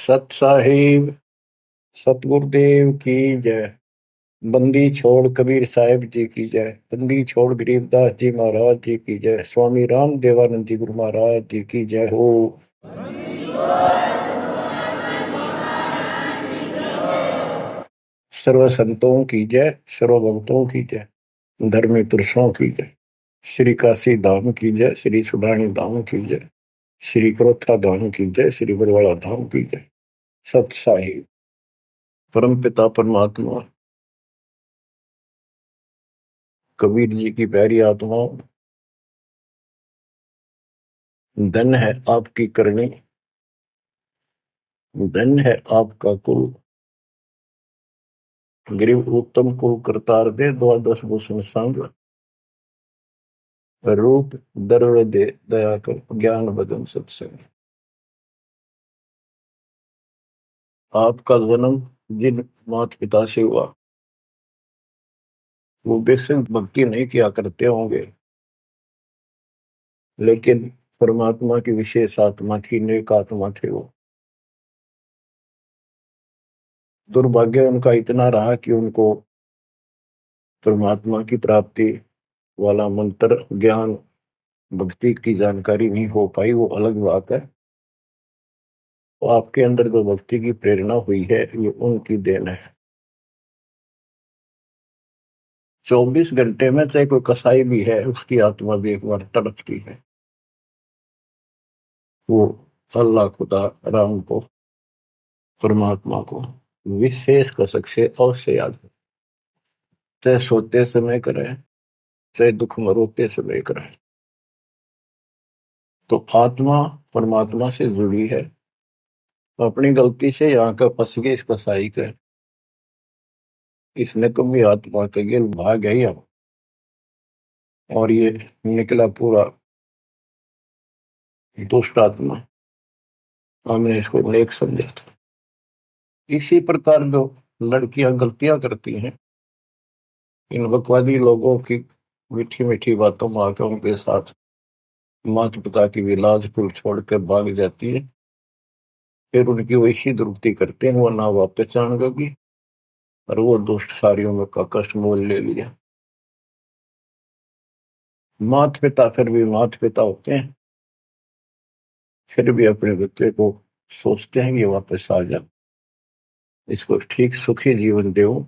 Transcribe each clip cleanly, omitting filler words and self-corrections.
सत साहिब सतगुरुदेव की जय। बंदी छोड़ कबीर साहिब जी की जय। बंदी छोड़ गरीबदास जी महाराज जी की जय। स्वामी राम देवानंद जी गुरु महाराज जी की जय हो। सर्व संतों की जय, सर्व भक्तों की जय, धर्मी पुरुषों की जय। श्री काशी धाम की जय, श्री सुडानी धाम की जय, श्री क्रोथा धाम की जय, श्री बरवाड़ा धाम की जय। सत साहिब परम पिता परमात्मा कबीर जी की प्यारी आत्मा, धन है आपकी करनी, धन है आपका कुल, गरीब उत्तम कुल करतार दे, द्वादश भूषण संग, रूप दर्व दे दया कर, ज्ञान बदन सत्संग। आपका जन्म जिन माता पिता से हुआ वो बेशक भक्ति नहीं किया करते होंगे, लेकिन परमात्मा की विशेष आत्मा थी, नेक आत्मा थे वो। दुर्भाग्य उनका इतना रहा कि उनको परमात्मा की प्राप्ति वाला मंत्र, ज्ञान, भक्ति की जानकारी नहीं हो पाई, वो अलग बात है। तो आपके अंदर जो भक्ति की प्रेरणा हुई है ये उनकी देन है। 24 घंटे में चाहे कोई कसाई भी है, उसकी आत्मा भी एक बार तड़पती है, वो अल्लाह खुदा राम को, परमात्मा को विशेष कसक से अवश्य याद है। चाहे सोते समय करे, चाहे दुख में रोते समय करे। तो आत्मा परमात्मा से जुड़ी है। तो अपनी गलती से यहाँ का फंस गए इस कसाई के, इसने कभी आत्मा के गिल भाग गई अब, और ये निकला पूरा दुष्ट आत्मा। हमने इसको नेक समझा था। इसी प्रकार जो लड़कियां गलतियां करती हैं, इन बकवादी लोगों की मीठी मीठी बातों में आकर उनके साथ माता पिता की भी लाज कुल छोड़ कर भाग जाती है, फिर उनकी वैसी दुर्गति करते हैं, वो ना वापस जान होगी, और वो दुष्ट सारियों में का कष्ट मोल ले लिया। माता पिता फिर भी माता पिता होते हैं, फिर भी अपने बच्चे को सोचते हैं कि वापस आ जा, इसको ठीक सुखी जीवन दो,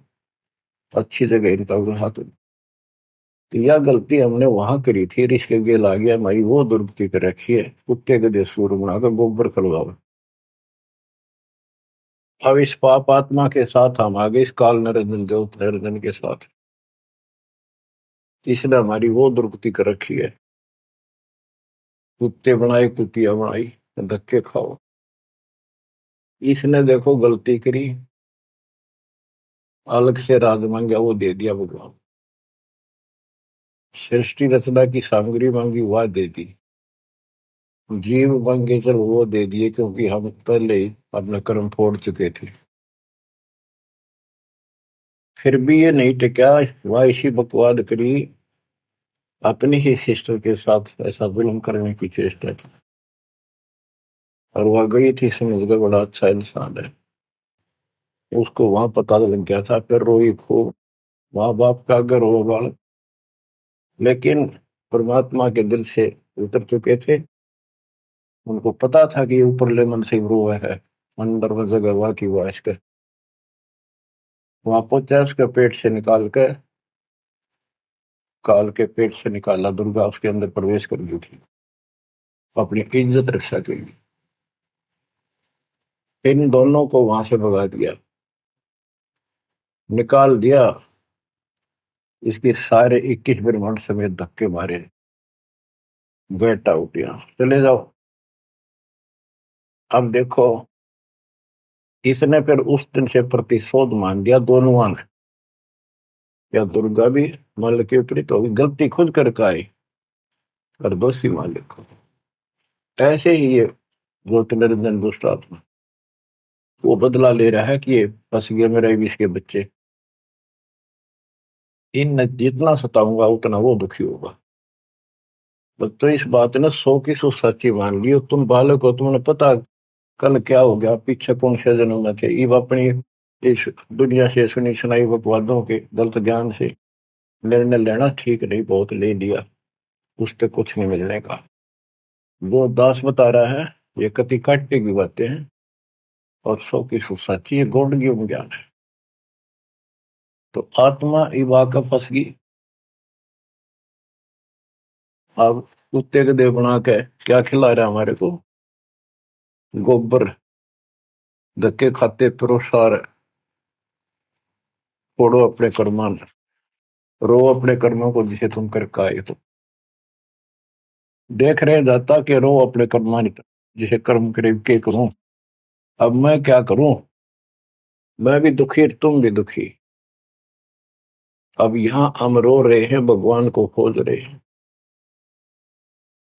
अच्छी जगह इनका विवाह करो। तो यह गलती हमने वहां करी थी, इसके गेल आ गया, हमारी वो दुर्गति कर रखी है, कुत्ते गधे सूर बनाकर गोबर खलगाओ। अब इस पाप आत्मा के साथ हम आगे इस काल निरंजन देव निरंजन के साथ, इसने हमारी वो दुर्गति कर रखी है। कुत्ते बनाए, कुतिया बनाई, धक्के खाओ। इसने देखो गलती करी, अलग से राज मांगा, वो दे दिया भगवान। सृष्टि रचना की सामग्री मांगी, वह दे दी। जीव मांगे चल, वो दे दिए, क्योंकि हम पहले ही अपना कर्म फोड़ चुके थे। फिर भी ये नहीं टिका, वह इसी बकवाद करी, अपनी ही सिस्टर के साथ ऐसा जुल्म करने की चेष्टा की, और वह गई थी, समझ गए बड़ा अच्छा इंसान है। उसको वहां पता लग गया था, फिर रोई खूब, माँ बाप का अगर हो बालक, लेकिन परमात्मा के दिल से उतर चुके थे। उनको पता था कि ऊपरले मन से रो है, अंदर में जगह हुआ कि वह इसके वहां पहुंचा, उसके पेट से निकाल के, काल के पेट से निकाला, दुर्गा उसके अंदर प्रवेश कर गई थी अपनी इज्जत रक्षा के लिए। इन दोनों को वहां से भगा दिया, निकाल दिया, इसके सारे 21 ब्रह्मांड समेत धक्के मारे, गेट आउट, यहां चले जाओ। अब देखो, इसने फिर उस दिन से प्रतिशोध मान दिया दोनों ने। या दुर्गा भी मालिक के विपरीत होगी, गलती खुद करके आई, और दोषी मालिक को। ऐसे ही ये गोट निरंजन दुष्ट आत्मा वो बदला ले रहा है कि ये फंस गया मेरा बीस के बच्चे, इन जितना सताऊंगा उतना वो दुखी होगा। तो इस बात ने 100 की 100 सच्ची मान ली। तुम बालक हो, तुम्हें पता कल क्या हो गया, पीछे कौन से जन्म में थे, ये अपनी इस दुनिया से सुनी सुनाई बकवादों के गलत ज्ञान से निर्णय लेना ठीक नहीं, बहुत ले लिया, उससे कुछ नहीं मिलने का। वो दास बता रहा है ये कति काटने की बातें हैं और सौ की सौ सच्ची, ये गौड़ ज्ञान है। तो आत्मा इवा का फंस गई। अब कुत्ते के देह बना के क्या खिला रहा है हमारे को, गोबर, धक्के खाते प्रोसार, फोड़ो अपने कर्मान, रो अपने कर्मों को जिसे तुम कर आए। तो देख रहे जाता कि रो अपने कर्मान जिसे कर्म करे के करूं, अब मैं क्या करूं, मैं भी दुखी तुम भी दुखी। अब यहां हम रो रहे हैं, भगवान को खोज रहे हैं,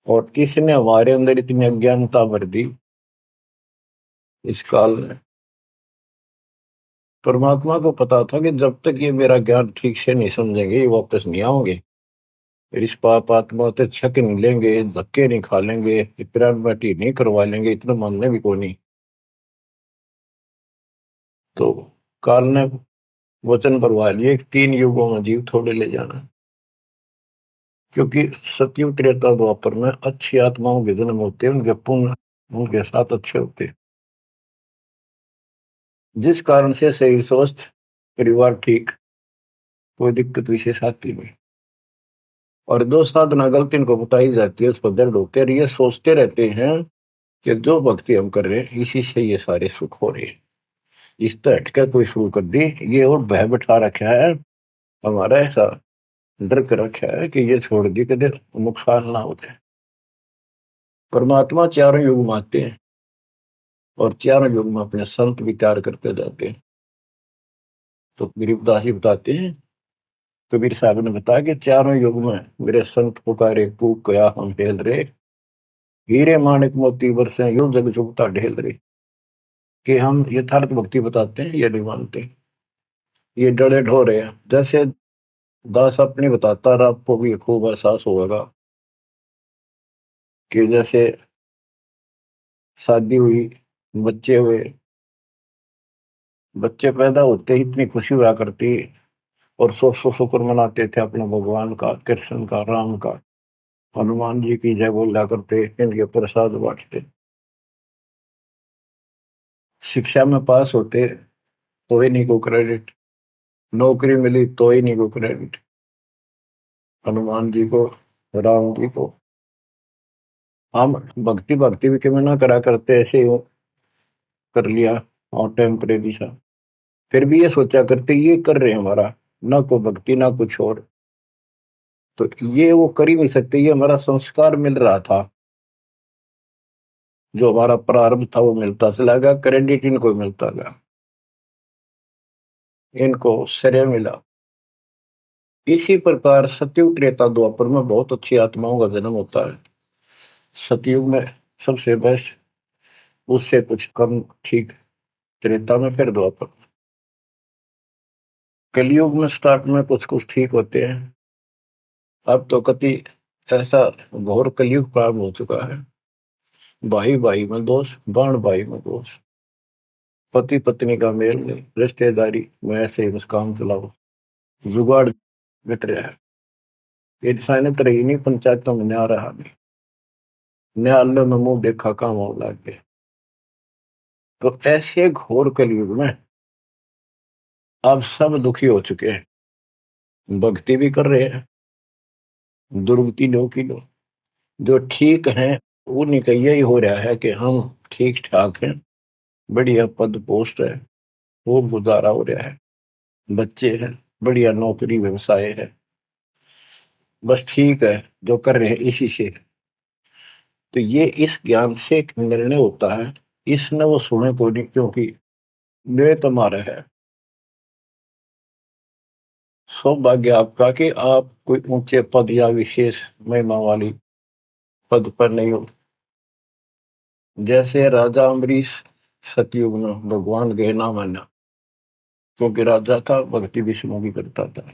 और किसने हमारे अंदर इतनी अज्ञानता भर दी इस काल में। परमात्मा को पता था कि जब तक ये मेरा ज्ञान ठीक से नहीं समझेंगे ये वापस नहीं आओगे, इस पाप आत्मा से छक नहीं लेंगे, धक्के नहीं खा लेंगे, पिरान बाटी नहीं करवा लेंगे, इतना मानने भी को नहीं। तो काल ने वचन करवा लिए 3 युगों में जीव थोड़े ले जाना, क्योंकि सतयुग त्रेता द्वापर में अच्छी आत्माओं के जन्म होते हैं, उनके पुण्य उनके साथ अच्छे होते हैं, जिस कारण से शरीर स्वस्थ, परिवार ठीक, कोई दिक्कत विशेष आती नहीं। और दो साधना गलती इनको बताई जाती है, उस पर दर्द होते हैं, ये सोचते रहते हैं कि जो भक्ति हम कर रहे हैं इसी से ये सारे सुख हो रहे हैं, इस तरह हटकर कोई शुरू कर दी, ये और भय बैठा रखा है हमारा, ऐसा डर कर रखा है कि ये छोड़ दी कदे नुकसान ना होते। परमात्मा चारों युग में आते हैं और चारों युग में अपने संत विचार करते जाते हैं। तो गरीबदास जी बताते हैं, कबीर साहब ने बताया कि चारों युग में मेरे संत पुकारे कूक गया हम हेल रे, हीरे माणिक मोती बरसे यूं जग चुगता ढेल रे। कि हम यथार्थ भक्ति बताते हैं ये नहीं मानते, ये डरे ढोरे हैं। जैसे दास अपनी बताता रहा, आपको भी खूब एहसास होगा कि जैसे शादी हुई, बच्चे हुए, बच्चे पैदा होते ही इतनी खुशी हुआ करती, और सौ सौ शुक्र मनाते थे अपने भगवान का, कृष्ण का, राम का, हनुमान जी की जय बोला करते, इनके प्रसाद बांटते। शिक्षा में पास होते तो ही नहीं को क्रेडिट, नौकरी मिली तो ही नहीं को क्रेडिट, हनुमान जी को, राम जी को। हम भक्ति भक्ति भी क्यों ना करा करते, ऐसे ही कर लिया और टेम्परेरी सा, फिर भी ये सोचा करते ये कर रहे हैं हमारा, ना को भक्ति ना कुछ और, तो ये वो कर ही नहीं सकते, ये हमारा संस्कार मिल रहा था, जो हमारा प्रारब्ध था वो मिलता चला गया, क्रेडिट इनको मिलता गया, इनको श्रेय मिला। इसी प्रकार सतयुग त्रेता द्वापर में बहुत अच्छी आत्माओं का जन्म होता है। सतयुग में सबसे बेस्ट, उससे कुछ कम ठीक त्रेता में, फिर द्वापर। कलयुग में स्टार्ट में कुछ कुछ ठीक होते हैं, अब तो कति ऐसा घोर कलयुग प्रारंभ हो चुका है, भाई भाई में दोष, बाण भाई में दोष, पति पत्नी का मेल नहीं, रिश्तेदारी में ऐसे ही बस काम चलाओ, जुगाड़ घट रहा है, इंसानियत रही नहीं, पंचायतों में न्याय रहा नहीं, न्यायालय में मुंह देखा काम हो लग गया। तो ऐसे घोर कलयुग में अब सब दुखी हो चुके हैं, भक्ति भी कर रहे हैं, दुर्गति लो की लो, जो ठीक है उन्हीं का यही हो रहा है कि हम ठीक ठाक हैं, बढ़िया पद पोस्ट है, वो गुजारा हो रहा है, बच्चे हैं, बढ़िया नौकरी व्यवसाय है, बस ठीक है जो कर रहे हैं इसी से। तो ये इस ज्ञान से एक निर्णय होता है, इसने वो सुने को नहीं, क्योंकि वे तुम्हारा है। सौभाग्य आपका कि आप कोई ऊंचे पद या विशेष महिमा वाली पद पर नहीं हो। जैसे राजा अम्बरीश सतयुग में भगवान गए ना माना, क्योंकि राजा था, भक्ति विष्णु की करता था,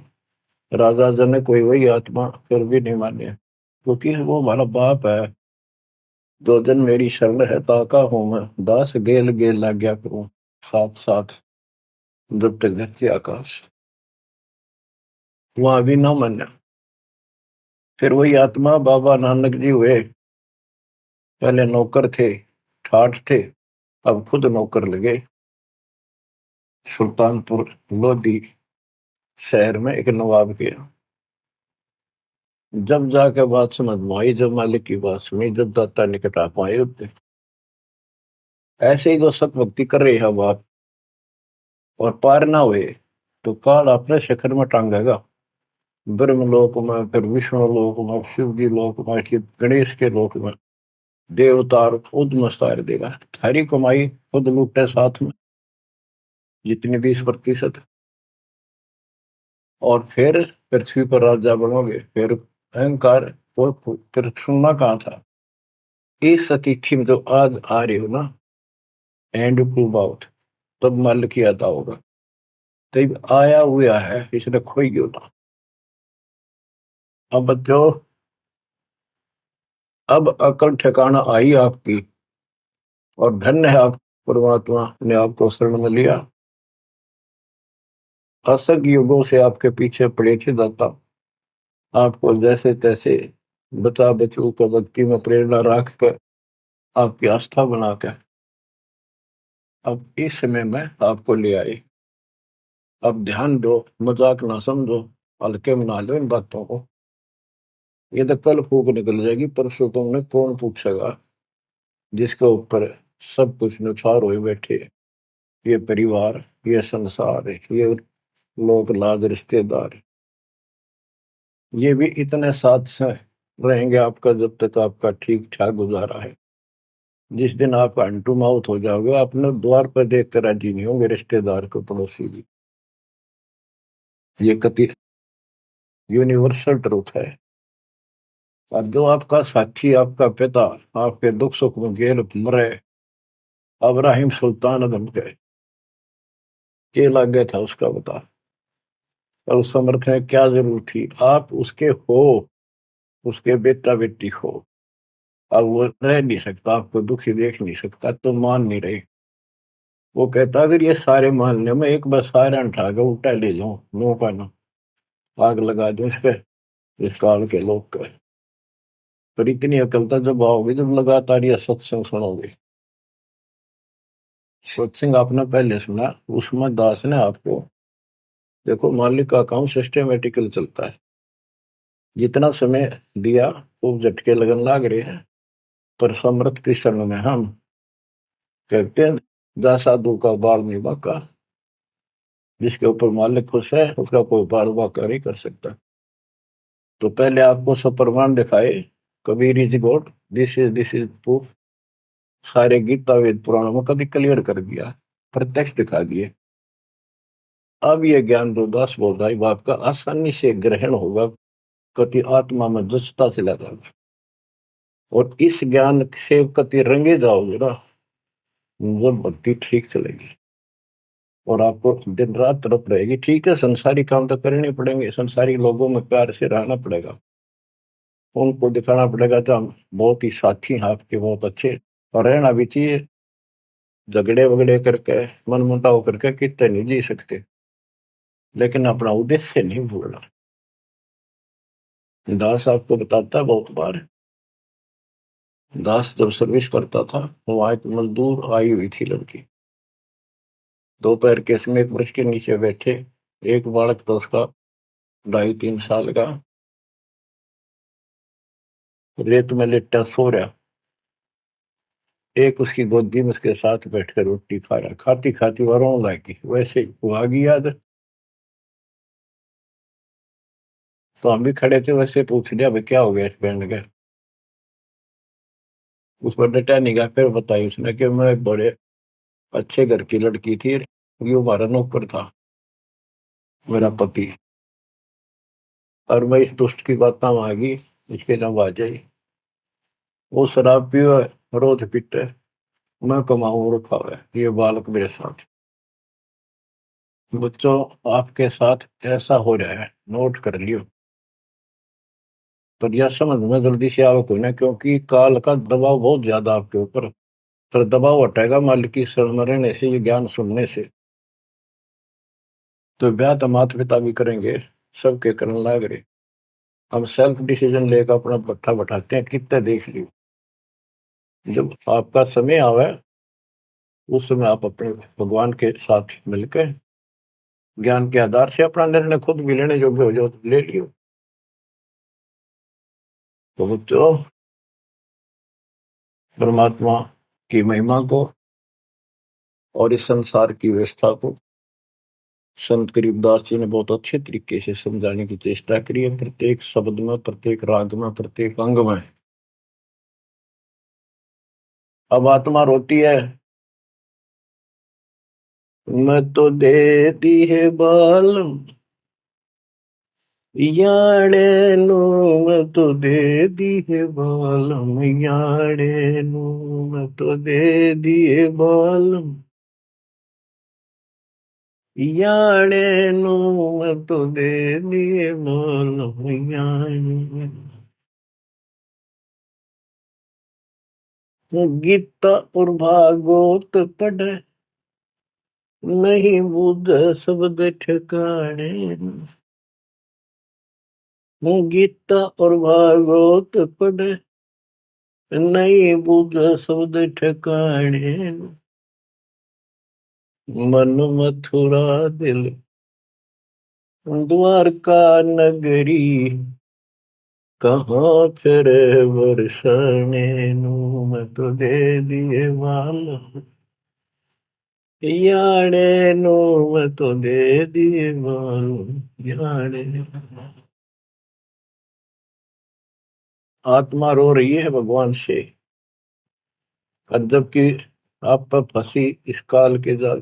राजा जन कोई वही आत्मा फिर भी नहीं माने, क्योंकि वो हमारा बाप है, दो जन मेरी शरण है ताका हूं मैं, दास गेल गेल लाग्या करूं, साथ साथ जब तक धरती आकाश। वहां भी ना मान्या। फिर वही आत्मा बाबा नानक जी हुए। पहले नौकर थे, ठाठ थे, अब खुद नौकर लगे। सुल्तानपुर लोधी शहर में एक नवाब के यहाँ। जब जाके बात समझ में आई, जब मालिक की बात सुनी, जब दाता निकट आ पाए उतने। ऐसे ही जो सत भक्ति कर रही है बात और पार ना हुए तो काल अपने शिखर में टांगेगा। ब्रह्म लोक में, फिर विष्णु लोक में, शिव जी लोक में, फिर गणेश के लोक में देवतार खुद मस्तार देगा। थारी कमाई खुद लूटे साथ में जितनी 20%। और फिर पृथ्वी पर राजा बनोगे। फिर अहंकार वो फिर सुनना कहाँ था। इस अतिथि में जो आज आ रही हो ना, एंड टू बाउथ, तब मालिक की अदा होगा। तब आया हुआ है, इसने खोई क्यों ना। अब बच्चों, अब अकल ठिकाना आई आपकी, और धन्य है आप, परमात्मा ने आपको शरण में लिया। असंख्य युगों से आपके पीछे पड़े थे दाता, आपको जैसे तैसे बचा बचू कर भक्ति में प्रेरणा रख कर आपकी आस्था बनाकर अब इस समय में आपको ले आए। अब ध्यान दो, मजाक ना समझो, हल्के में ना लो इन बातों को। ये तो कल फूक निकल जाएगी, परसों तुमने कौन पूछेगा जिसके ऊपर सब कुछ नुसार हुए बैठे। ये परिवार, ये संसार, ये लोग लाज रिश्तेदार, ये भी इतने साथ से रहेंगे आपका जब तक आपका ठीक ठाक गुजारा है। जिस दिन आप अंटू माउथ हो जाओगे, अपने द्वार पर देख कर राजी नहीं होंगे रिश्तेदार को, पड़ोसी भी। ये कति यूनिवर्सल ट्रूथ है। और जो आपका साथी, आपका पिता, आपके दुख सुख में गेल मरे, अब्राहिम सुल्तान अदम के लग गया था उसका बता। और उस समर्थ में क्या जरूरत थी, आप उसके हो, उसके बेटा बेटी हो। अब वो रह नहीं सकता, आपको दुखी देख नहीं सकता, तो मान नहीं रहे। वो कहता अगर ये सारे मानने में एक बार सारे उठा के उल्टा ले जाऊं, नो का नो, आग लगा दूं इस पे, इस काल के लोग का। पर इतनी अकल तो जब आओगे जब लगातार ये सत्संग सुनोगे। सत्संग आपने पहले सुना, उसमें दास ने आपको, देखो मालिक का काम सिस्टमेटिकल चलता है। जितना समय दिया वो झटके लगन लाग रहे हैं। पर समर्थ कृष्ण में हम कहते हैं, जा साधु का बाल नहीं बांका। जिसके ऊपर मालिक खुश है उसका कोई बाल बांका नहीं कर सकता। तो पहले आपको सब प्रमाण दिखाए, Kabir is God, this is proof. सारे गीता वेद पुराणों में कभी क्लियर कर दिया, प्रत्यक्ष दिखा दिए। अब ये ज्ञान जो दास बोल रहा है वो आपका आसानी से ग्रहण होगा, कति आत्मा में जचता चला जाएगा। और इस ज्ञान से कति रंगे जाओगे ना, जब भक्ति ठीक चलेगी और आपको दिन रात तरफ रहेगी। ठीक है, संसारी काम तो करने पड़ेंगे, संसारी लोगों में प्यार से रहना पड़ेगा, उनको दिखाना पड़ेगा तो हम बहुत ही साथी हैं आपके, बहुत अच्छे। और रहना भी चाहिए। झगड़े वगड़े करके, मन मुटाव करके कितने नहीं जी सकते, लेकिन अपना उद्देश्य नहीं भूलना। दास आपको बताता है बहुत बार, दास जब सर्विस करता था, वहां एक मजदूर आई हुई थी लड़की, दोपहर के समय एक वृक्ष के नीचे बैठे, एक बालक था उसका 2.5-3 साल का, रेत में लेटा सो रहा। एक उसकी गोदी में उसके साथ बैठकर रोटी खा रहा, खाती खाती वो रोने लगी। वैसे ही वो आ गई याद, तो हम भी खड़े थे, वैसे पूछ लिया भाई क्या हो गया इस बैंड का। उस पर डटा नहीं गया। फिर बताई उसने कि मैं बड़े अच्छे घर की लड़की थी, ये हमारा नौकर था, मेरा पति, और मैं इस दुष्ट की बात आ गई, इसके नाम आ जाई। वो शराब पियो, रोज पीटे, मैं कमाऊं रखा हुआ है, ये बालक मेरे साथ। बच्चों, आपके साथ ऐसा हो रहा है, नोट कर लियो। पर यह समझ में जल्दी से आवक कोई ना, क्योंकि काल का दबाव बहुत ज्यादा आपके ऊपर। पर दबाव हटेगा मालिक की शरण में रहने से, ये ज्ञान सुनने से। तो ब्याह तो माता पिता भी करेंगे, सबके करने लाग रहे। हम सेल्फ डिसीजन लेकर अपना पट्टा बैठाते हैं, कितने देख लियो। जब आपका समय आवे, उस समय आप अपने भगवान के साथ मिलकर ज्ञान के आधार से अपना निर्णय खुद भी लेने योग्य हो जाओ तो ले लियो। तो बच्चों, परमात्मा की महिमा को और इस संसार की व्यवस्था को संत करीबदास जी ने बहुत अच्छे तरीके से समझाने की चेष्टा करी है, प्रत्येक शब्द में, प्रत्येक राग में, प्रत्येक अंग में। अब आत्मा रोती है, मैं तो दे दी है बालम याड़े नु, मैं तो दे दी है बालम याड़े नु, मैं तो दे दिए बालम याड़े नु, मैं तो दे दिए बालम याड़े। गीता और भागवत पढ़े, नहीं बुझ शब्द ठिकाने। गीता और भागवत पढ़े, नहीं बुझ शब्द ठिकाने। मन मथुरा दिल द्वारका नगरी, कहाँ फिर बरसाने नू, मैं तो दे दिए माल याड़े नो, मैं तो दे दिए माल याड़े। आत्मा रो रही है भगवान से, और जबकि आप पर फंसी इस काल के जाल।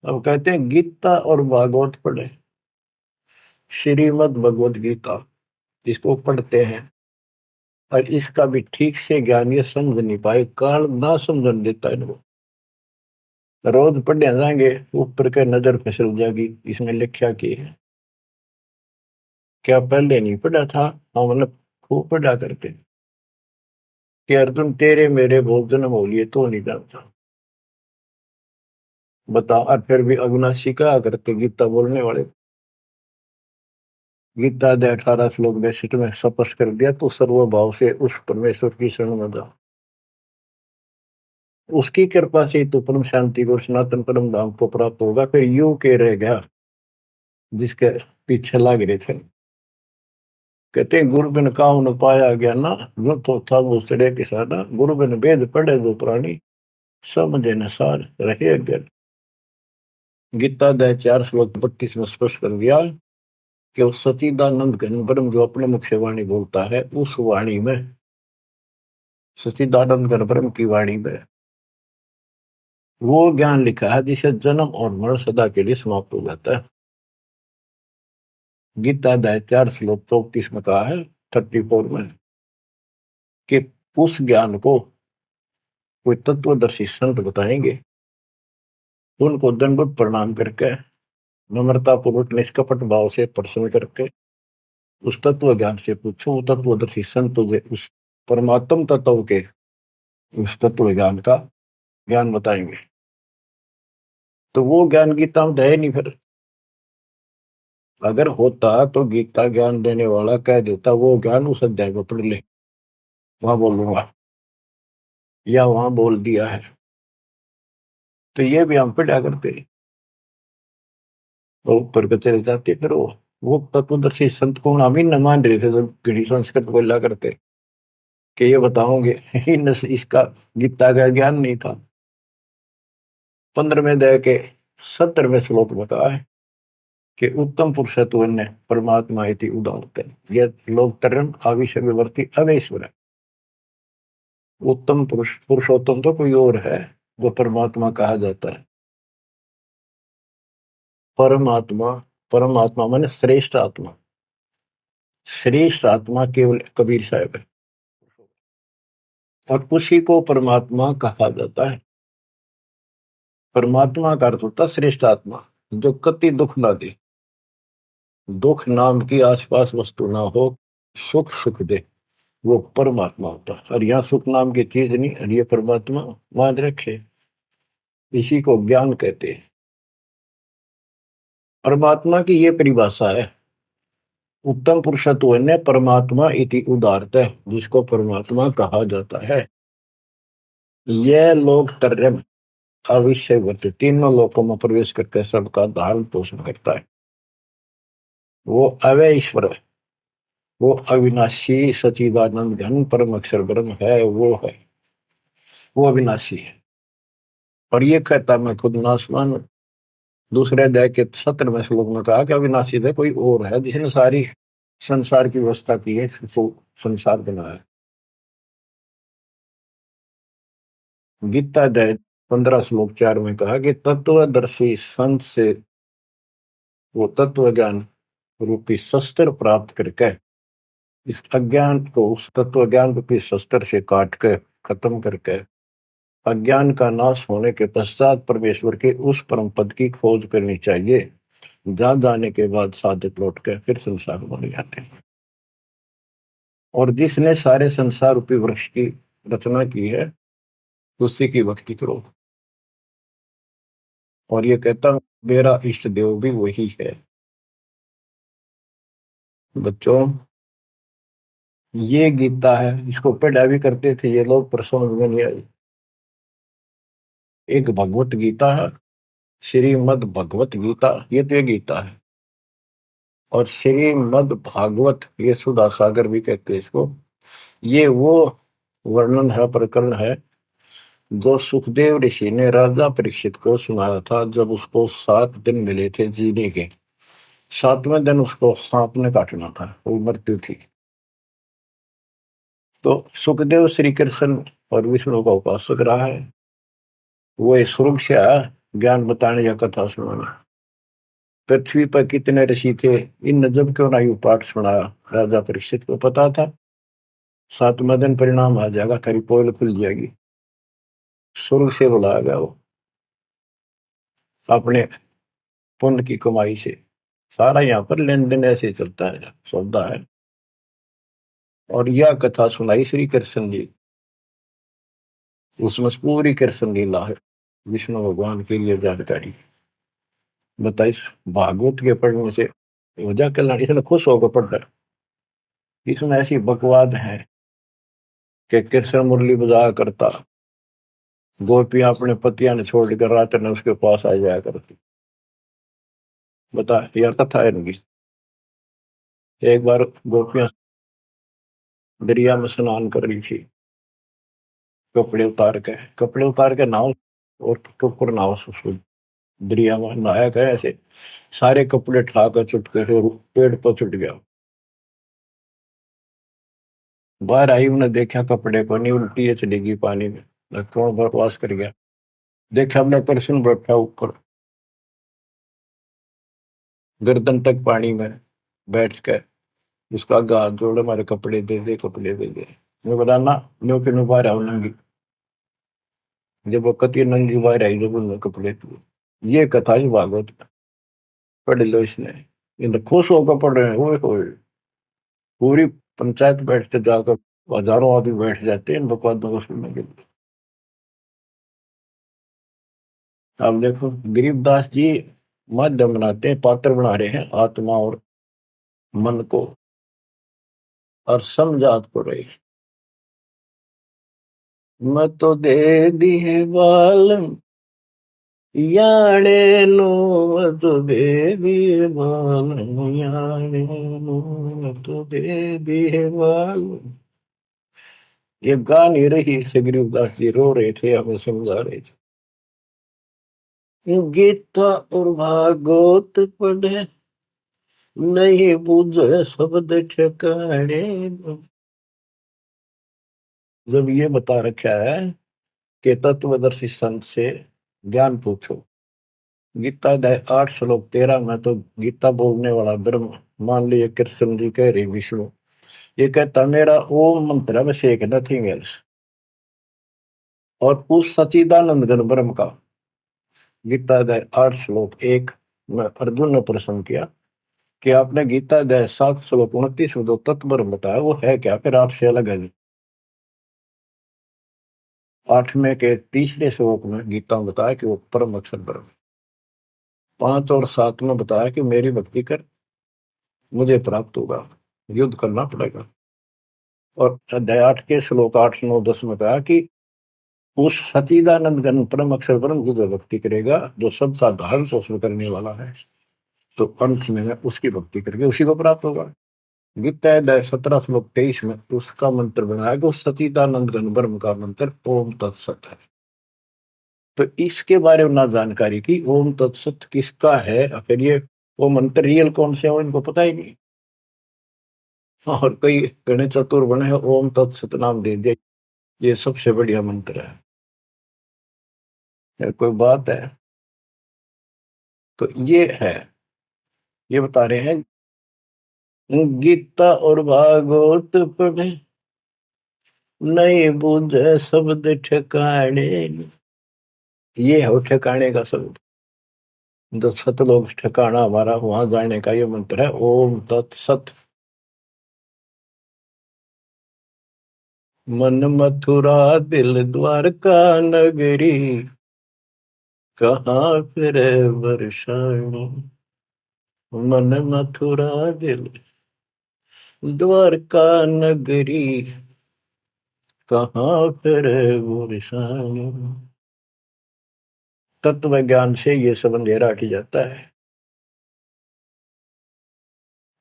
अब कहते हैं गीता और भागवत पढ़े, श्रीमद् भगवत गीता इसको पढ़ते हैं, और इसका भी ठीक से ज्ञान ये समझ नहीं पाए, काल ना समझन देता इनको। रोज पढ़ने जाएंगे, ऊपर के नजर फिसल जाएगी, इसमें लिखा की है क्या पहले नहीं पढ़ा था। हाँ, मतलब खूब पढ़ा करते कि अर्जुन तेरे मेरे बहुत जन्म हो लिए तो नहीं जानता। बता, और फिर भी अविनाशी कहा करते गीता बोलने वाले। गीता दे 18 श्लोक 62 में स्पष्ट कर दिया, तो सर्वभाव से उस परमेश्वर की शरण में जा, उसकी कृपा से तो परम शांति को, सनातन परम धाम को प्राप्त होगा। फिर यू के रह गया जिसके पीछे लाग रहे थे। कहते हैं गुरु बिन काहू न पाया गया ना, जो तो था वो सड़े किसाना, गुरु बिन वेद पढ़े जो प्राणी, समझे न सार रहे अज्ञान। गीता अध्याय 4 श्लोक 32 में स्पष्ट कर दिया कि उस सचिदानंद घन ब्रह्म जो अपने मुख से वाणी बोलता है, उस वाणी में, सचिदानंद घन ब्रह्म की वाणी में वो ज्ञान लिखा है जिसे जन्म और मरण सदा के लिए समाप्त हो जाता है। गीता अध्याय 4 श्लोक 34 में कहा है, 34 में, कि उस ज्ञान को कोई तत्वदर्शी संत बताएंगे, उनको दंडवत प्रणाम करके, नम्रता पूर्वक निष्कपट भाव से प्रश्न करके उस तत्व ज्ञान से पूछो। वो तत्वदर्शी संत तुझे उस परमात्म तत्व के, उस तत्व ज्ञान का ज्ञान बताएंगे। तो वो ज्ञान गीता में है नहीं। फिर अगर होता तो गीता ज्ञान देने वाला कह देता वो ज्ञान उस अध्याय में पढ़ ले, वहां बोलूंगा, या वहां बोल दिया है। तो ये भी हम पढ़ा करते और ऊपर के चले जाते। फिर वो तत्वदर्शी संत को हम ही न मान रहे थे, तो घड़ी संस्कृत बोला करते कि ये बताओगे इसका गीता का ज्ञान नहीं था। 15वें अध्याय के 70वें श्लोक में कहा है कि उत्तम पुरुषत्व ने परमात्मा इति उदाहरते, यह लोक तरम आविष्य विवर्ती अवेश्वर है। उत्तम पुरुष, पुरुषोत्तम तो कोई और है जो परमात्मा कहा जाता है। परमात्मा, परमात्मा माने श्रेष्ठ आत्मा, श्रेष्ठ आत्मा केवल कबीर साहब है, और उसी को परमात्मा कहा जाता है। परमात्मा का अर्थ होता है श्रेष्ठ आत्मा, जो कति दुख ना दे, दुख नाम की आसपास वस्तु ना हो, सुख सुख दे, वो परमात्मा होता है। और यहाँ सुख नाम की चीज नहीं, और ये परमात्मा मान रखे, इसी को ज्ञान कहते हैं। परमात्मा की ये परिभाषा है, उत्तम पुरुषत्व ने परमात्मा इति उदारत है, जिसको परमात्मा कहा जाता है। यह लोग तरम अविषयवत, तीनों लोकों में प्रवेश करके सबका धारण पोषण करता है। वो अवय ईश्वर है, वो अविनाशी सचिदानंद घन परम अक्षर ब्रह्म है, वो अविनाशी है। और ये कहता मैं खुद नासवान हूं। दूसरे अध्याय के 17वें श्लोक में कहा कि अविनाशी है कोई और है जिसने सारी संसार की व्यवस्था की है, इसको संसार बनाया है। गीता अध्याय 15 श्लोक 4 में कहा कि तत्वदर्शी संत से वो तत्व ज्ञान रूपी शस्त्र प्राप्त करके इस अज्ञान को उस तत्व ज्ञान रूपी शस्त्र से काट के खत्म करके अज्ञान का नाश होने के पश्चात परमेश्वर के उस परम पद की खोज करनी चाहिए, जहां जाने के बाद साधक लौट के फिर संसार बन जाते हैं। और जिसने सारे संसार रूपी वृक्ष की रचना की है, उसी की भक्ति करो। और ये कहता हूं मेरा इष्ट देव भी वही है। बच्चों, ये गीता है, इसको पढ़ा भी करते थे ये लोग, पर समझ में नहीं आई। एक भगवत गीता है, श्रीमद् भगवत गीता, ये तो ये गीता है। और श्रीमद् भागवत, ये सुधा सागर भी कहते हैं इसको। ये वो वर्णन है, प्रकरण है, जो सुखदेव ऋषि ने राजा परीक्षित को सुनाया था जब उसको 7 दिन मिले थे जीने के। 7वें दिन उसको सांप ने काटना था, वो मृत्यु थी। तो सुखदेव श्री कृष्ण और विष्णु का उपासक रहा है। वो इस स्वर्ग से आया ज्ञान बताने या कथा सुनाने। पृथ्वी पर कितने ऋषि थे, इन जब क्यों ना पाठ सुनाया। राजा परीक्षित को पता था 7वें दिन परिणाम आ जाएगा, तेरी पोल खुल जाएगी। स्वर्ग से बुलाया गया वो, अपने पुण्य की कमाई से। सारा यहाँ पर लेन देन ऐसे ही चलता है, सौदा है। और यह कथा सुनाई श्री कृष्ण जी, उसमें पूरी कृष्ण लीला है, विष्णु भगवान के लिए जानकारी बताइए। भागवत के पढ़ने से वजह कल्याण, इसने खुश होकर पढ़ रहा। इसमें ऐसी बकवाद है कि कृष्ण मुरली बजाया करता, गोपियां अपने पतिया ने छोड़कर रात ने उसके पास आ जाया करती। बता, यह कथा है इनकी। एक बार गोपियां दरिया में स्नान कर रही थी, कपड़े उतार के नाव, और ऊपर नाव दरिया में नहाया गया ऐसे, सारे कपड़े ठाकर चुटके से पेड़ पर चुट गया। बाहर आई, उन्हें देखा कपड़े को नहीं, उल्टी है चलेगी पानी में, कौन बकवास कर गया। देखा हमने कृष्ण बैठा ऊपर गर्दन तक पानी में बैठ कर, उसका आगे हाथ जोड़े, हमारे कपड़े दे दे, कपड़े दे दे। मैं बोला ना, नो के नो बाहर आओ नंगी। जब वो कती नंगी बाहर आई, जब उन्होंने कपड़े दिए। ये कथा ही भागवत में, पढ़ लो इसने। इन खुश होकर पढ़ रहे हैं, ओए पूरी पंचायत बैठते जाकर, हजारों आदमी बैठ जाते हैं इन बकवादों को सुनने के लिए। अब देखो गरीबदास जी माध्यम बनाते हैं, पात्र बना रहे हैं आत्मा और मन को, और समझात को रही। मैं तो दे दी है बालम याने नो, मैं तो दे दी है बालम याने नो, मैं तो दे दी है बालम। ये गा नहीं रही से, गरीबदास जी रो रहे थे, हमें समझा रहे थे। गीता और भागवत पढ़े, नहीं बुझे शब्द ठिकाने। जब ये बता रखा है कि तत्वदर्शी संत से ज्ञान पूछो, गीता अध्याय 8 श्लोक 13 में तो गीता बोलने वाला ब्रह्म, मान लीजिए कृष्ण जी कह रहे विष्णु, ये कहता मेरा ओम मंत्र है, बस एक, नथिंग एल्स। और उस सचिदानंद घन ब्रह्म का, गीता अध्याय 8 श्लोक 1 में अर्जुन ने प्रश्न किया कि आपने गीता अध्याय 7 श्लोक 29 में जो तत्व बताया वो है क्या, फिर आपसे अलग है। 8वें के तीसरे श्लोक में गीता में बताया कि वो परम अक्षर ब्रह्म। 5 और 7 में बताया कि मेरी भक्ति कर मुझे प्राप्त होगा, युद्ध करना पड़ेगा। और अध्याय 8 के श्लोक 8 9 10 में कहा कि उस सचिदानंद घन परम अक्षर ब्रह्म की जो भक्ति करेगा, जो सबका धारण पोषण करने वाला है, तो अंत में उसकी भक्ति करके उसी को प्राप्त होगा। गीता अध्याय 17 श्लोक 23 में उसका मंत्र बनाया कि उस सचिदानंद घन ब्रह्म का मंत्र ओम तत्सत है। तो इसके बारे में ना जानकारी की, ओम तत्सत किसका है, फिर ये वो मंत्र रियल कौन से हो इनको पता ही नहीं। और कई गणे चतुर बने हैं, ओम तत्सत नाम दे दिया, ये सबसे बढ़िया मंत्र है, कोई बात है। तो ये है, ये बता रहे हैं गीता और भागवत पढ़े नहीं बुझे शब्द ठिकाने। ये है ठिकाने का शब्द, जो सतलोक ठिकाना हमारा, वहां जाने का ये मंत्र है ओम तत्सत। मन मथुरा दिल द्वारका नगरी, कहाँ फिर वर्षाणी। मन मथुरा दिल द्वारका नगरी, कहाँ फिर वर्षाणी। तत्व ज्ञान से ये सब अंधेरा हट जाता है।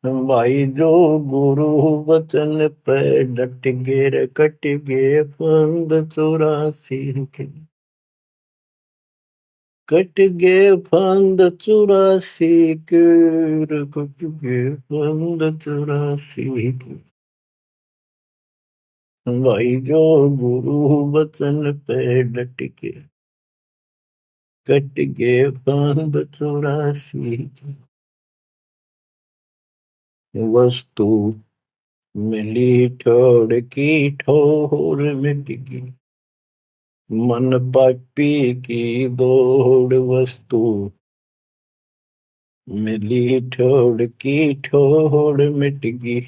भाई जो गुरु वचन पे डट गे रे, कट गे फंद 84 के, कट गे फंद 84 के, कट गे फंद 84 के। भाई जो गुरु वचन पे डट के, कट गे फंद 84 के। वस्तु मिली ठोड़ की ठोर मिट गई, मन पापी की दौड़। वस्तु मिली ठोड़ की ठोड़ मिट गई,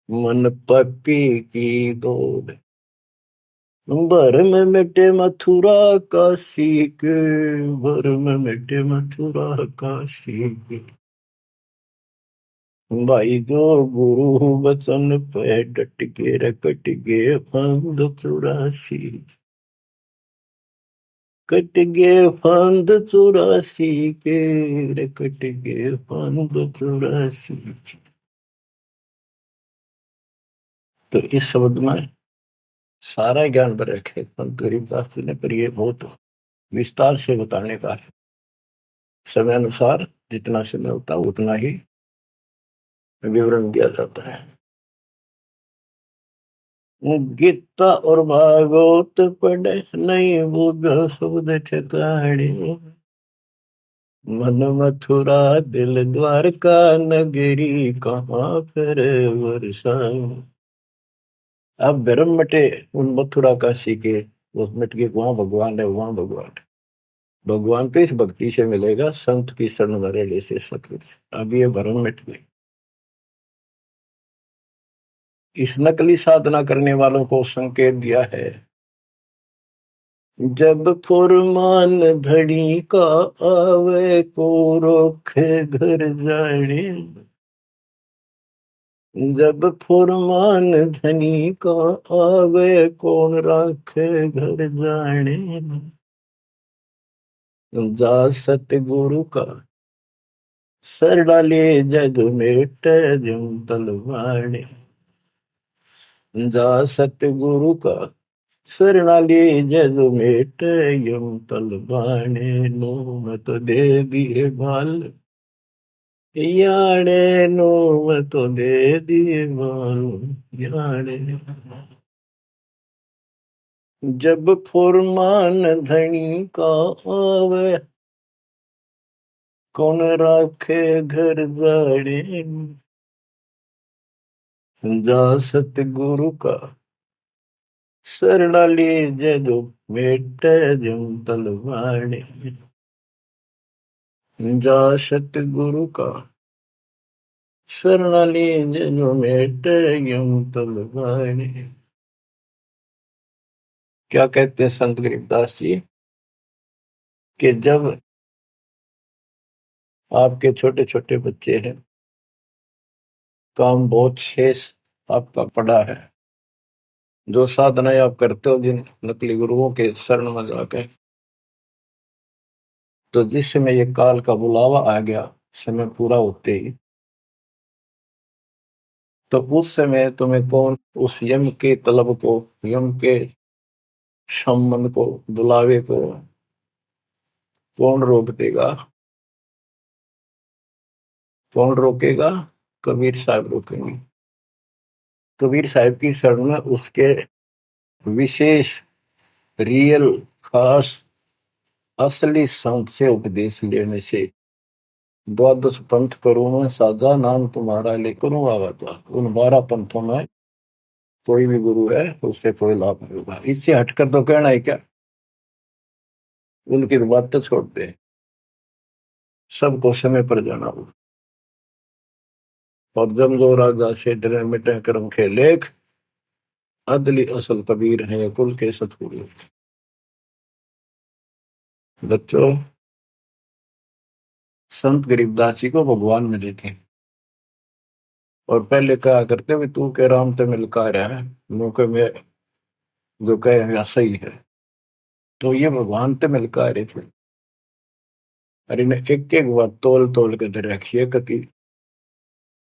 मन पापी की दौड़। भर में मिटे मथुरा काशी के, भर में मिटे मथुरा काशी के। भाई जो गुरु वचन पे डट के रकट गे फंद 84, कट गे फंद 84 के, रकट गे फंद 84। तो इस शब्द में सारा ज्ञान भर रखे संत गरीबदास जी ने, पर ये बहुत विस्तार से बताने का है। समय अनुसार जितना समय होता है उतना ही विवरण दिया जाता है। गीता और भागवत पढ़े नहीं बुझ शब्द ठिकाने, मन मथुरा दिल द्वारका नगरी, कहाँ फिर वर्षाणी। अब भ्रम मिटे उन मथुरा काशी के, वो मिट गए, वहां भगवान है, वहां भगवान है। भगवान तो इस भक्ति से मिलेगा, संत की शरण में रहने से सतगुरु से। अब ये भ्रम मिट गए। इस नकली साधना करने वालों को संकेत दिया है, जब फुरमान धड़ी का आवे को रोखे घर जाने। जब फुरमान धनी का आवे कौन राखे घर जाने। जा सतगुरु का सर डाले जग मेट जम तलवाने। जा सतगुरु का शरणाले जग मेट यम तलवाने। नो मत दे दिए बाल याने, नो मत दे दिए बाल याने। जब फुरमान धनी का आवे कौन राखे घर जाड़े। जा सतगुरु का शरणाले जग मेट जम तलवाने। जा सतगुरु का शरणाली जो मेटे यम तलवाने। क्या कहते हैं संत गरीबदास जी कि जब आपके छोटे छोटे बच्चे हैं, काम बहुत शेष आपका पड़ा है, जो साधनाएं आप करते हो जिन नकली गुरुओं के शरण में जाके, तो जिस समय ये काल का बुलावा आ गया, समय पूरा होते ही, तो उस समय तुम्हें कौन उस यम के तलब को, यम के संबंध को, बुलावे को कौन रोक देगा? कौन रोकेगा? कबीर साहब रोकेंगे। कबीर साहब की शरण में उसके विशेष, रियल, खास, असली संत से उपदेश लेने से, द्वादश पंथ करूं मैं साझा, नाम तुम्हारा लेकर आवाजा। उन 12 पंथों में कोई भी गुरु है उससे कोई लाभ नहीं होगा। इससे हटकर तो कहना है क्या? उनकी बात तो छोड़ दे, सबको समय पर जाना होगा। और जम जो राजा से डरे मिटे कर्म के लेख, अदली असल कबीर है कुल के सतगुरु। बच्चों, संत गरीबदास जी को भगवान मिले थे और पहले कहा करते भी तू के राम ते मिलकर है, मौके में जो कह रहे सही है। तो ये भगवान ते मिलकर रहे थे। और इन्हें एक एक बात तोल तोल के दे रखी है, कति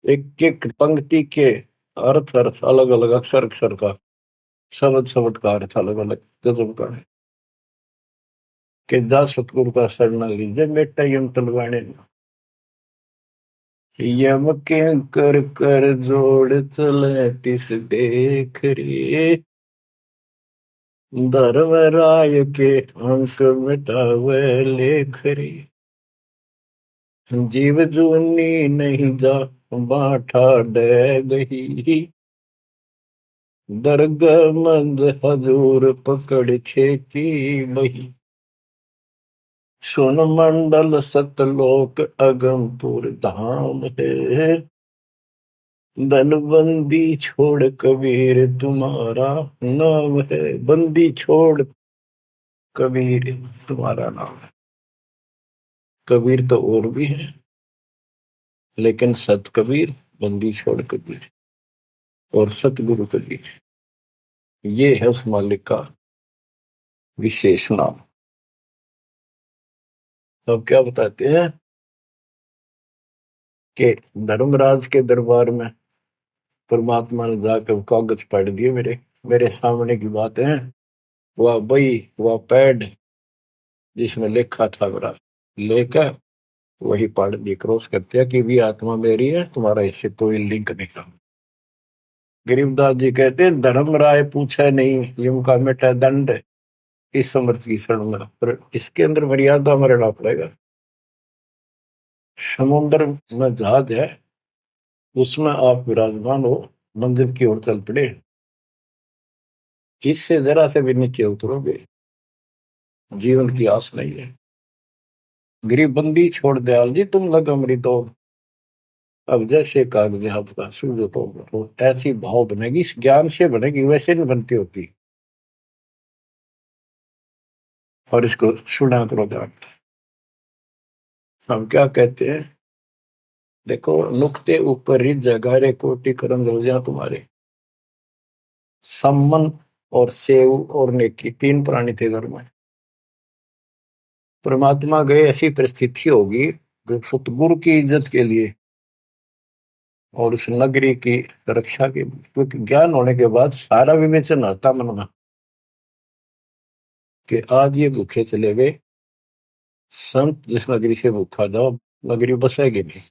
एक एक पंक्ति के अर्थ अर्थ अलग अलग, अक्षर अक्षर का, शब्द शब्द का अर्थ अलग अलग गजब का है। कि जा सतगुरु का शरण लीजिए बेटा यम तलवाने, यम के कर कर जोड़ चले तिस देख रे, धर्म राय के अंक मिटावे लेख रे, जीव जूनी नहीं जा बाठा डे गही, दरगाह मंद हजूर पकड़ छेकी बही, सुन मंडल सतलोक अगमपुर धाम है, धनबंदी छोड़ कबीर तुम्हारा नाम है। बंदी छोड़ कबीर तुम्हारा नाम है। कबीर तो और भी है, लेकिन सत कबीर, बंदी छोड़ कबीर और सतगुरु कबीर, ये है उस मालिक का विशेष नाम। तो क्या बताते हैं कि धर्मराज के दरबार में परमात्मा ने जाकर कागज पढ़ दिए, मेरे मेरे सामने की बात है। वह बई, वह पैड जिसमें लिखा था मेरा, लेकर वही पढ़ दी, क्रॉस करते हैं कि भी आत्मा मेरी है, तुम्हारा इससे कोई लिंक नहीं रहा। गरीबदास जी कहते हैं धर्म राय पूछे नहीं यम का मिटा दंड, इस समर्थ की शरण में, पर इसके अंदर मर्यादा में रहना पड़ेगा। समुद्र में जहाज है, उसमें आप विराजमान हो, मंजिल की ओर चल पड़े, इससे जरा से भी नीचे उतरोगे, जीवन की आस नहीं है। गरीब बंदी छोड़ दयाल जी तुम लग अमृत दो, अब जैसे कागज आपका सूझो तो ऐसी भाव बनेगी, इस ज्ञान से बनेगी, वैसे नहीं बनती होती। और इसको सुना करो जान। हम क्या कहते हैं, देखो नुक्ते ऊपर रिज जगारे कोटि करम रोजा तुम्हारे, सम्मन और सेव और नेकी 3 प्राणी थे घर में। परमात्मा गए, ऐसी परिस्थिति होगी जो सतगुरु की इज्जत के लिए और उस नगरी की रक्षा के, क्योंकि ज्ञान होने के बाद सारा विवेचन आता मन में कि आज ये भूखे चले गए, संत जिस नगरी से भूखा जाओ नगरी बसेगी नहीं।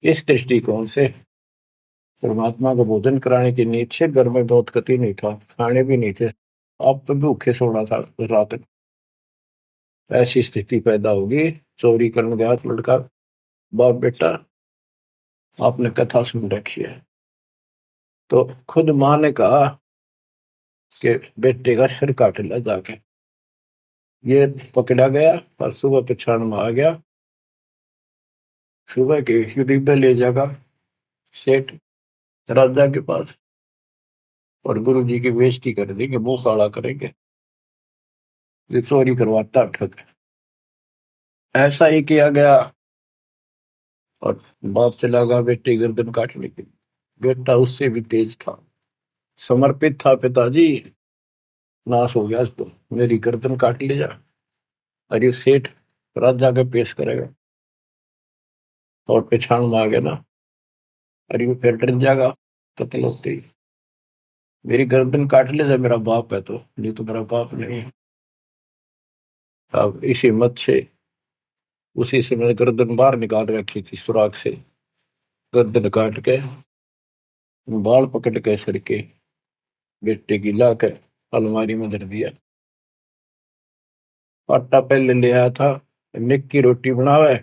इस दृष्टिकोण से परमात्मा को भोजन कराने की नींद से घर में बहुत कति नहीं था, खाने भी नहीं थे, आप तो भूखे सोना था रात। ऐसी स्थिति पैदा होगी, चोरी करने गया लड़का, बाप बेटा आपने कथा सुन रखी है, तो खुद मां ने कहा कि बेटे का सिर काट लिया जाके। ये पकड़ा गया और सुबह पछाड़ में आ गया, सुबह के युद्ध पे ले जाएगा, सेठ राजा के पास, और गुरु जी की बेइज्जती कर दी कि मुंह काला करेंगे, ये चोरी करवाता ठग। ऐसा ही किया गया, और बाप चला गया बेटे गर्दन काटने के लिए। बेटा उससे भी तेज था, समर्पित था, पिताजी नाश हो गया तो मेरी गर्दन काट ले जा। अरे सेठ राजा के पेश करेगा और पहचान में आ गया ना, अरे वो फिर डर जाएगा कत्ल होते ही। मेरी गर्दन काट ले जा, मेरा बाप है तो, नहीं तो मेरा बाप नहीं है। अब इसी मत से उसी से मैंने गर्दन बाहर निकाल रखी थी सुराख से, गर्दन काट के बाल पकड़ के सर के बेटे की ला के अलमारी में धर दिया। आटा पहले ले आया था, निक की रोटी बनावे,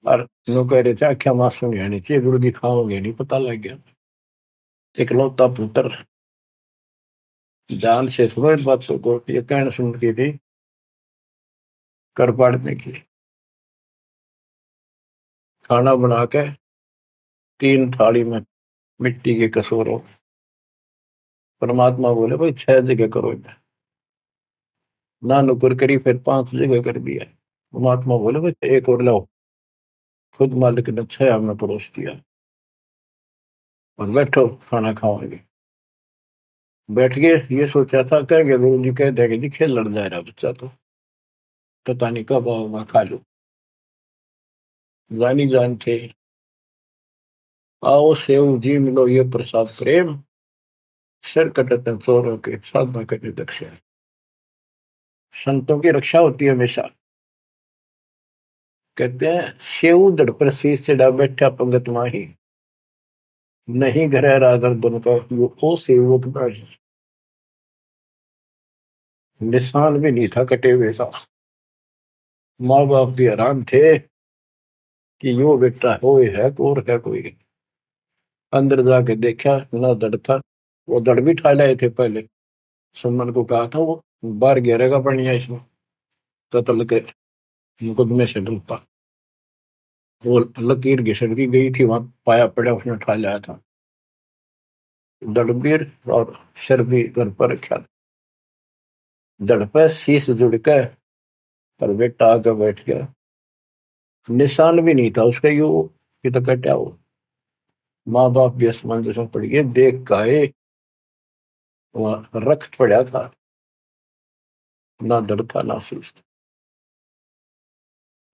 और नो कह रहे थे आख्या मासूम नहीं चाहिए, गुरु जी खाओगे नहीं, पता लग गया। इकलौता पुत्र जान से समझ बातों को, ये कहना सुन के थी कर पाड़ने की। खाना बना के 3 थाली में मिट्टी के कसूरों, परमात्मा बोले भाई 6 जगह करो इन्हें। ना नुकर करी, फिर 5 जगह कर दिया। परमात्मा बोले भाई एक और लाओ, खुद मालिक ने 6 में परोस दिया, और बैठो खाना खाओगे। बैठ गए, ये सोचा था कहेंगे गुरु जी कह देंगे जी खेल लड़ जाए रहा बच्चा तो, पता नहीं कब आओगा खा लो। जानी जान थे, आओ सेव जी मिलो ये प्रसाद प्रेम, सिर कटते चोरों के साधना करने दक्षिण। संतों की रक्षा होती है हमेशा। कहते हैं सेव दड़ पर शीश चढ़ा बैठा पंगत माही, नहीं घर रागर दोनों का वो ओ सेवक नहीं। निशान भी नहीं था कटे हुए का। माँ बाप भी हैरान थे कि यो बेटा हो है और है कोई। अंदर जाके देखा ना दड़ था, वो दड़ भी ठा लाए थे पहले। सुमन को कहा था वो बाहर गिरेगा बढ़िया इसमें, कत्ल के मुकदमे से डरता। वो लकीर घिसक दी गई थी, वहां पाया पड़ा उसने उठा लाया था। दड़बीर और सिर भी घर पर रखा था। दड़ पे शीश जुड़ के, पर बेटा आगे बैठ गया। निशान भी नहीं था उसका, यू कि तो कटा हो। माँ बाप भी असमंजस में पड़ गए, देख का वहां रक्त पड़ा था, ना दड़ था ना शीश था।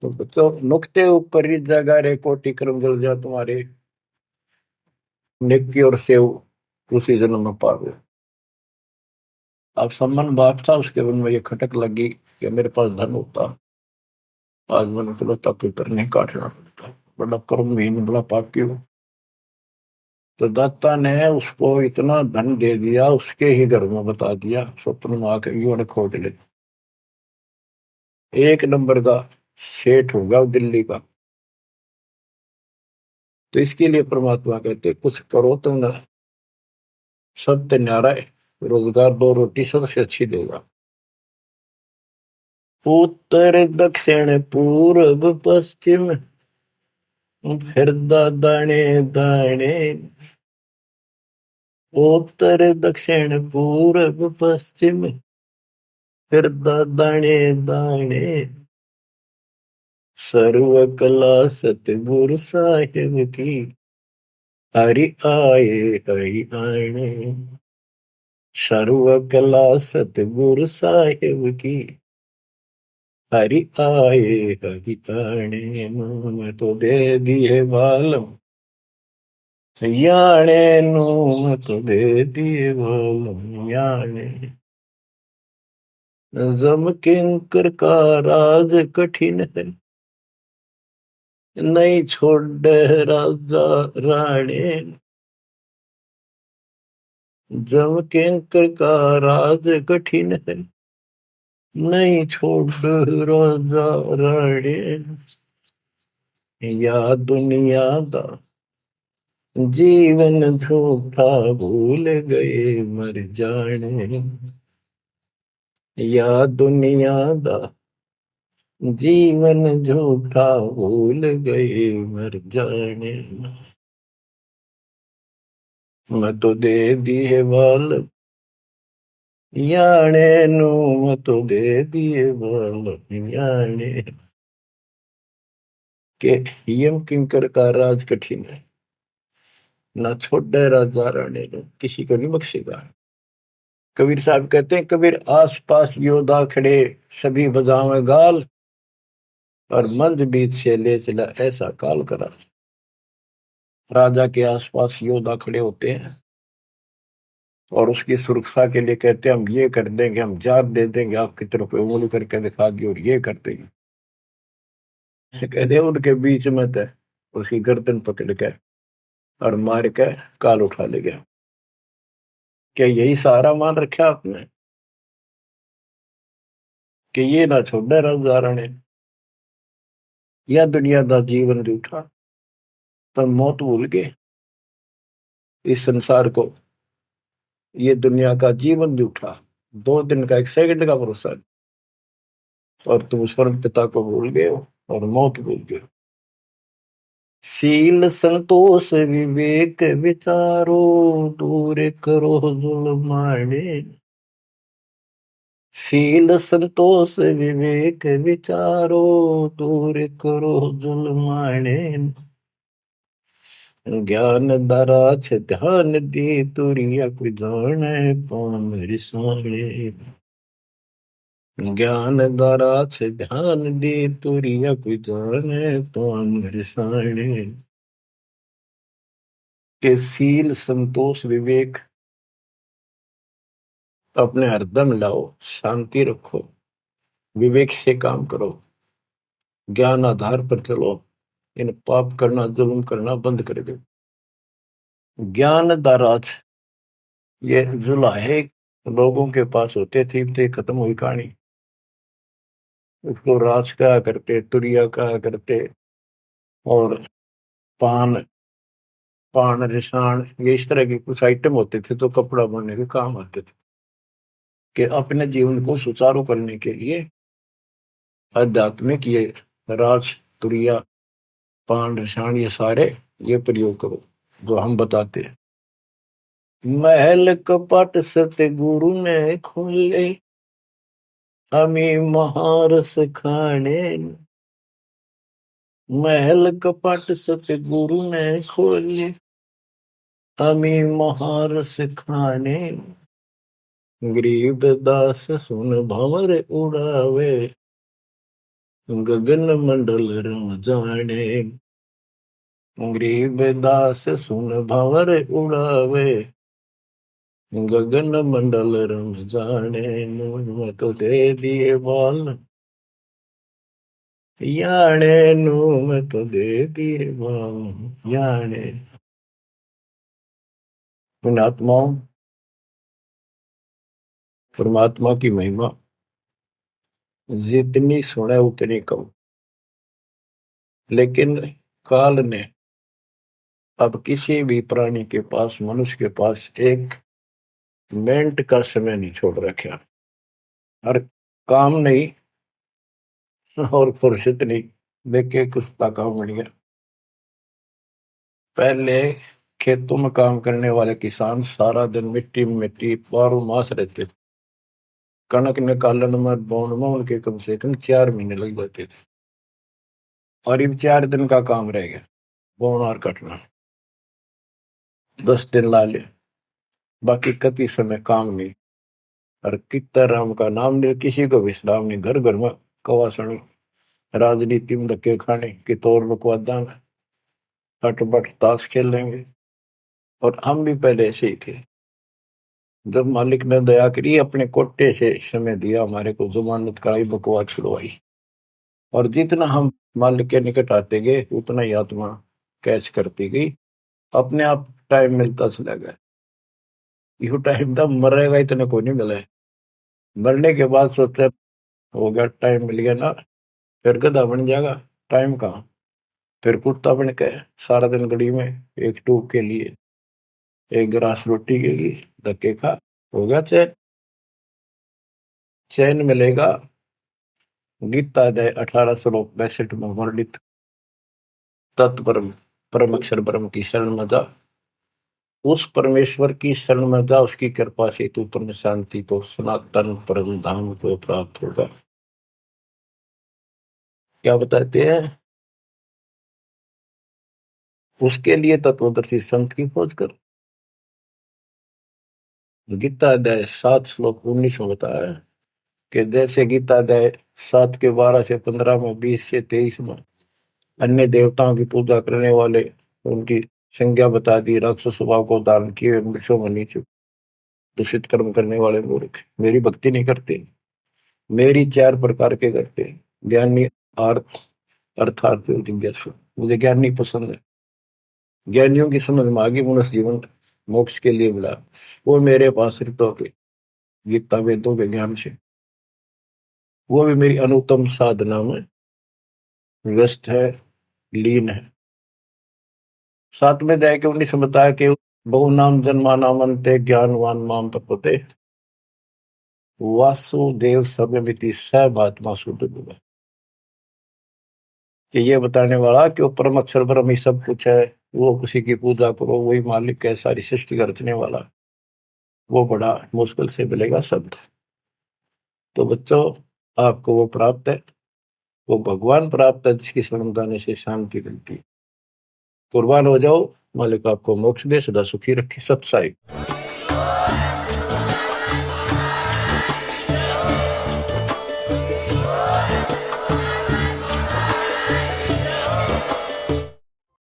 तो बच्चों नुकते ऊपर ही जगा रे कोटि कर्म जल जा तुम्हारे, नेकी और सेव उसी जन्म में पावे। अब सम्मान बाप था, उसके मन में ये खटक लगी कि मेरे पास धन होता, आज मैंने चलो तब पुत्र नहीं काटना पड़ता, बड़ा कर्महीन बड़ा पापी हूँ। तो दाता ने उसको इतना धन दे दिया, उसके ही घर में बता दिया, स्वप्न में आकर युवा ने खोज ले। एक नंबर का सेठ होगा दिल्ली का। तो इसके लिए परमात्मा कहते कुछ करो तो ना, सत्य न्यारा है, रोजगार 2 रोटी सबसे अच्छी देगा। उत्तर दक्षिण पूर्व पश्चिम, फिर दाने दाने। उत्तर दक्षिण पूर्व पश्चिम, फिर दाने दाने। सर्व कला सतगुरु साहिब की, हरि आए हरि आने। सर्व कला सतगुरु साहिब की, हरि आए हरि आने। मैं तो दे दिए बालम याने नू, मैं तो दे दिए बालम याने। जम किंकर का राज कठिन है, नहीं छोड़ राजा राणे। जम किंकर का राज कठिन है, नहीं छोड़ राजा राणे। या दुनिया दा जीवन झूठा भूल गए मर जाने। या दुनिया दा जीवन झूठा भूल गए मर जाने। मैं तो दे दिए बाल याने नू, मैं तो दे दिए बाल याने के। यम किंकर का राज कठिन है, ना छोड़े राजा राणे ने, किसी को नहीं बख्शेगा। कबीर साहब कहते हैं, कबीर आस पास योद्धा खड़े सभी बजावे गाल, और मंद बीत से ले चला ऐसा काल करा। राजा के आसपास योद्धा खड़े होते हैं और उसकी सुरक्षा के लिए कहते हैं हम ये कर देंगे, हम जात दे देंगे, आपकी तरफ उंगली करके दिखा दी और ये कर देंगे। कहते उनके बीच में थे, उसकी गर्दन पकड़ के और मार के काल उठा ले गया। क्या यही सहारा मान रखा आपने कि ये ना छोड़े राजा राणे, या दुनिया का जीवन जूठा, तो मौत भूल गए इस संसार को। ये दुनिया का जीवन जूठा, 2 दिन का 1 सेकंड का भरोसा नहीं, और तुम उस परम पिता को भूल गए हो और मौत भूल गए हो। शील संतोष विवेक विचारो, दूर करो जुल्माने। शील संतोष विवेक विचारो, दूर करो जुल्माने। ज्ञान दरा छ ध्यान दी, तुरिया कोई जाने पान रिसाणे। ज्ञान दरा छ ध्यान दी, तुरिया कोई जाने पान रिसाणे। के शील संतोष विवेक अपने हरदम लाओ, शांति रखो, विवेक से काम करो, ज्ञान आधार पर चलो, इन पाप करना जुल्म करना बंद कर दो। ज्ञान दाराज, ये जुलाहे लोगों के पास होते थे, खत्म हुई कहानी। उसको राज कहा करते, तुरिया कहा करते, और पान पान रिसाण, ये इस तरह के कुछ आइटम होते थे तो कपड़ा बनने के काम आते थे। कि अपने जीवन को सुचारू करने के लिए आध्यात्मिक ये राज तुरिया पान रिसाण ये सारे ये प्रयोग करो जो हम बताते हैं। महल कपट सतगुरु ने खोले, हमें महारस खाने। महल कपट सतगुरु ने खोले, हमें महारस खाने। गरीब दास सुन भंवर उड़ावे, गगन मंडल रम जाने। गरीब दास सुन भंवर उड़ावे, गगन मंडल रम जाने। मैं तो दे दिए बाल याने नू, मैं तो दे दिए बाल याने। उन आत्माओं, परमात्मा की महिमा जितनी सुने उतनी कम। लेकिन काल ने अब किसी भी प्राणी के पास, मनुष्य के पास 1 मिनट का समय नहीं छोड़ रखा। और काम नहीं और फुर्सत नहीं, देखे कुछ काम बन गया। पहले खेतों में काम करने वाले किसान सारा दिन मिट्टी में मिट्टी 12 मास रहते थे। कणक निकालन में बोन में उनके कम से कम 4 महीने लग जाते थे, और अब 4 दिन का काम रह गया बोन और कटना, 10 दिन ला ले, बाकी कति समय काम नहीं। और कितना राम का नाम नहीं, किसी को विश्राम नहीं, घर घर में कवासण, राजनीति में धक्के खाने की तौर बकवादा में हटबट ताश खेल लेंगे। और हम भी पहले ऐसे ही थे। जब मालिक ने दया करी, अपने कोटे से समय दिया हमारे को, जमानत कराई, बकवास छुड़वाई, और जितना हम मालिक के निकट आते गए उतना ही आत्मा कैच करती गई, अपने आप टाइम मिलता चला गया। यो टाइम तब मरेगा इतने को नहीं मिला है। मरने के बाद सोचा हो गया, टाइम मिल गया ना, फिर गधा बन जाएगा, टाइम कहाँ। फिर कुत्ता बन के सारा दिन गली में एक टूक के लिए, एक गिलास रोटी के लिए धक्के खा, हो गया चैन। चैन मिलेगा गीता अध्याय 18 श्लोक 62 में वर्णित तत्परम परम अक्षर ब्रह्म की शरण में जा, उस परमेश्वर की शरण में जा, उसकी कृपा से तू परम शांति को, सनातन परम धाम को प्राप्त होगा। क्या बताते हैं? उसके लिए तत्वदर्शी संत की खोज कर। गीता अध्याय 7 श्लोक 19 में बताया कि जैसे गीता अध्याय 7 के 12 से 15 में, 20 से 23 में अन्य देवताओं की पूजा करने वाले, उनकी संज्ञा बता दी, राक्षस स्वभाव को धारण किए वृक्षों में नीचे दूषित कर्म करने वाले मूर्ख मेरी भक्ति नहीं करते। मेरी 4 प्रकार के करते हैं, ज्ञानी, अर्थ, अर्थार्थी और जिज्ञासु। मुझे ज्ञानी पसंद है। ज्ञानियों की समझ में आगे मनुष्य जीवन मोक्ष के लिए मिला, वो मेरे पास ऋतों के, गीता वेदों के ज्ञान से, वो भी मेरी अनुत्तम साधना में व्यस्त है, लीन है। 7 में जाके 19 में बताया कि बहु नाम जन्मा नामंते ज्ञानवान माम प्रपते वासुदेव सर्वमिति स भात्मा शुद्ध बुआ। कि ये बताने वाला कि वो परम अक्षर ब्रह्म ही सब कुछ है, वो किसी की पूजा करो, वही मालिक है, सारी सृष्टि का रचने वाला, वो बड़ा मुश्किल से मिलेगा शब्द। तो बच्चों, आपको वो प्राप्त है, वो भगवान प्राप्त है जिसकी शरण जाने से शांति मिलती है। कुर्बान हो जाओ, मालिक आपको मोक्ष दे, सदा सुखी रखे। सत्साई।